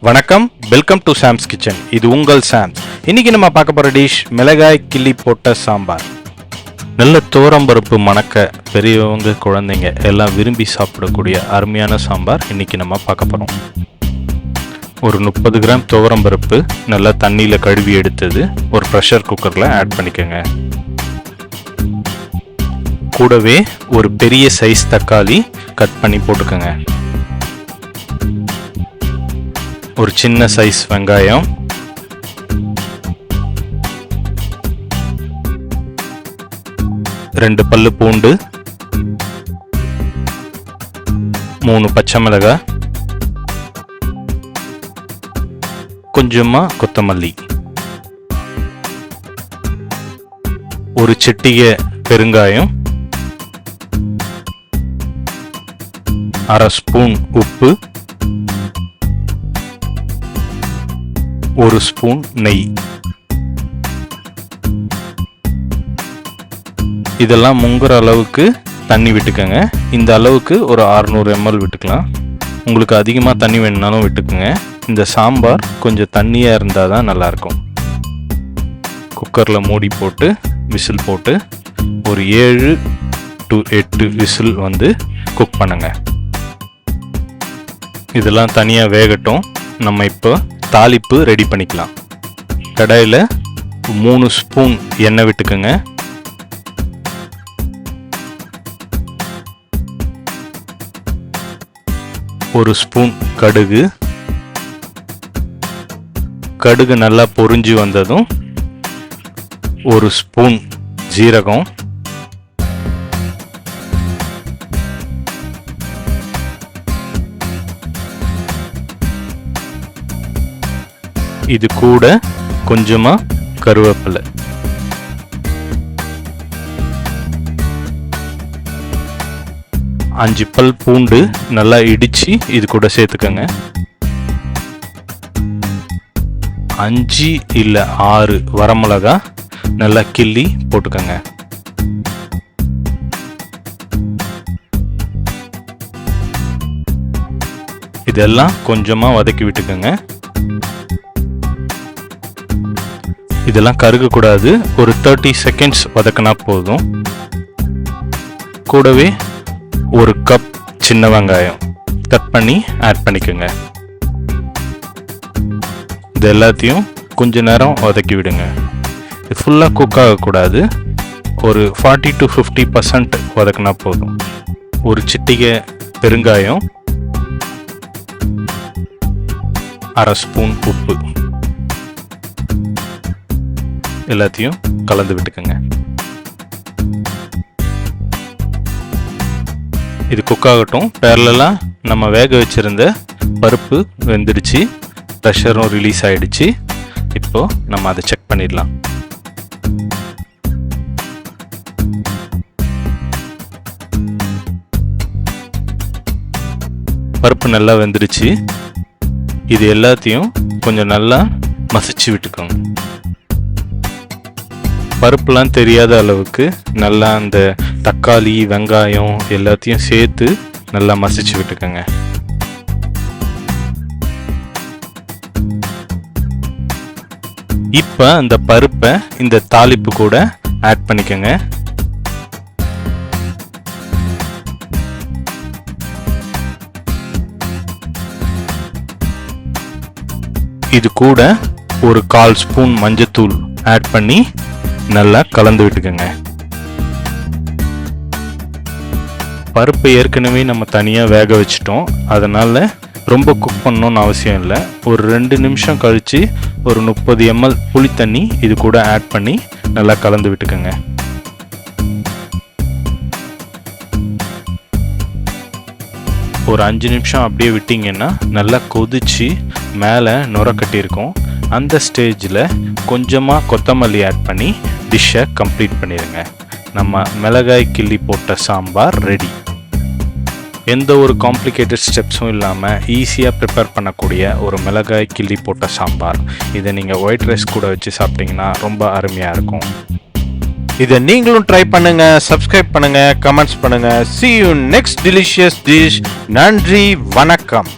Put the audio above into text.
வணக்கம், welcome to Sam's kitchen. இது உங்கள் சாம். இன்னைக்கு நம்ம பார்க்க போகிற டிஷ் மிளகாய் கிள்ளி போட்ட சாம்பார். நல்ல துவரம்பருப்பு மணக்க பெரியவங்க குழந்தைங்க எல்லாம் விரும்பி சாப்பிடக்கூடிய அருமையான சாம்பார் இன்னைக்கு நம்ம பார்க்க போகிறோம். ஒரு 30 கிராம் துவரம்பருப்பு நல்லா தண்ணியில் கழுவி எடுத்தது ஒரு ப்ரெஷர் குக்கரில் ஆட் பண்ணிக்கோங்க. கூடவே ஒரு பெரிய சைஸ் தக்காளி கட் பண்ணி போட்டுக்கோங்க. ஒரு சின்ன சைஸ் வெங்காயம், ரெண்டு பல்லு பூண்டு, 3 பச்சை மிளகாய், கொஞ்சமா கொத்தமல்லி, ஒரு சிட்டிகை பெருங்காயம், 1/2 ஸ்பூன் உப்பு, 1 ஸ்பூன் நெய். இதெல்லாம் முங்குற அளவுக்கு தண்ணி விட்டுக்கோங்க. இந்த அளவுக்கு ஒரு 600 ml விட்டுக்கலாம். உங்களுக்கு அதிகமாக தண்ணி வேணுனாலும் விட்டுக்குங்க. இந்த சாம்பார் கொஞ்சம் தண்ணியாக இருந்தால் தான் நல்லாயிருக்கும். குக்கரில் மூடி போட்டு விசில் போட்டு ஒரு 7 to 8 விசில் குக் பண்ணுங்க. இதெல்லாம் தனியாக வேகட்டும். நம்ம இப்போ தாளிப்பு ரெடி பண்ணிக்கலாம். கடாயில் 3 ஸ்பூன் எண்ணெய் விட்டுக்கோங்க. ஒரு ஸ்பூன் கடுகு. கடுகு நல்லா பொரிஞ்சு வந்ததும் 1 ஸ்பூன் ஜீரகம், இது கூட கொஞ்சமா கருவேப்பிலை, அஞ்சு பல் பூண்டு நல்லா இடிச்சு இது கூட சேர்த்துக்கோங்க. 5 இல்ல 6 வரமிளகா நல்லா கிள்ளி போட்டுக்கோங்க. இதெல்லாம் கொஞ்சமா வதக்கி விட்டுக்கோங்க. இதெல்லாம் கருகக்கூடாது. ஒரு 30 செகண்ட்ஸ் வதக்கினா போதும். கூடவே 1 கப் சின்ன வெங்காயம் கட் பண்ணி ஆட் பண்ணிக்கோங்க. இது எல்லாத்தையும் கொஞ்ச நேரம் வதக்கி விடுங்க. இது ஃபுல்லாக குக் ஆகக்கூடாது. ஒரு 40 to 50% வதக்கினா போதும். ஒரு சிட்டிகை பெருங்காயம், 1/2 ஸ்பூன் உப்பு எல்லாத்தையும் கலந்து விட்டுக்கோங்க. இது குக் ஆகட்டும். பேரலாக நம்ம வேக வச்சிருந்த பருப்பு வெந்துடுச்சு, ப்ரெஷரும் ரிலீஸ் ஆயிடுச்சு. இப்போ நம்ம அதை செக் பண்ணிடலாம். பருப்பு நல்லா வெந்துடுச்சு. இது எல்லாத்தையும் கொஞ்சம் நல்லா மசிச்சு விட்டுக்கோங்க. பருப்புலாம் தெரியாத அளவுக்கு நல்லா அந்த தக்காளி வெங்காயம் எல்லாத்தையும் சேர்த்து நல்லா மசிச்சு விட்டுக்கோங்க. இப்போ அந்த பருப்பை இந்த தாளிப்பு கூட ஆட் பண்ணிக்கோங்க. இது கூட ஒரு 1/4 ஸ்பூன் மஞ்சத்தூள் ஆட் பண்ணி நல்லா கலந்து விட்டுக்கோங்க. பருப்பு ஏற்கனவே நம்ம தனியாக வேக வச்சிட்டோம். அதனால் ரொம்ப குக் பண்ணணும்னு அவசியம் இல்லை. ஒரு 2 நிமிஷம் கழித்து ஒரு 30 ml புளி தண்ணி இது கூட ஆட் பண்ணி நல்லா கலந்து விட்டுக்கோங்க. ஒரு 5 நிமிஷம் அப்படியே விட்டிங்கன்னா நல்லா கொதிச்சு மேலே நுர கட்டியிருக்கும். அந்த ஸ்டேஜில் கொஞ்சமாக கொத்தமல்லி ஆட் பண்ணி டிஷ்ஷை கம்ப்ளீட் பண்ணிடுங்க. நம்ம மிளகாய் கிள்ளி போட்ட சாம்பார் ரெடி. எந்த ஒரு காம்ப்ளிகேட்டட் ஸ்டெப்ஸும் இல்லாமல் ஈஸியாக ப்ரிப்பேர் பண்ணக்கூடிய ஒரு மிளகாய் கிள்ளி போட்ட சாம்பார். இதை நீங்கள் ஒயிட் ரைஸ் கூட வச்சு சாப்பிட்டிங்கன்னா ரொம்ப அருமையாக இருக்கும். இதை நீங்களும் ட்ரை பண்ணுங்க, சப்ஸ்கிரைப் பண்ணுங்க, கமெண்ட்ஸ் பண்ணுங்க. See you next delicious dish. நன்றி, வணக்கம்.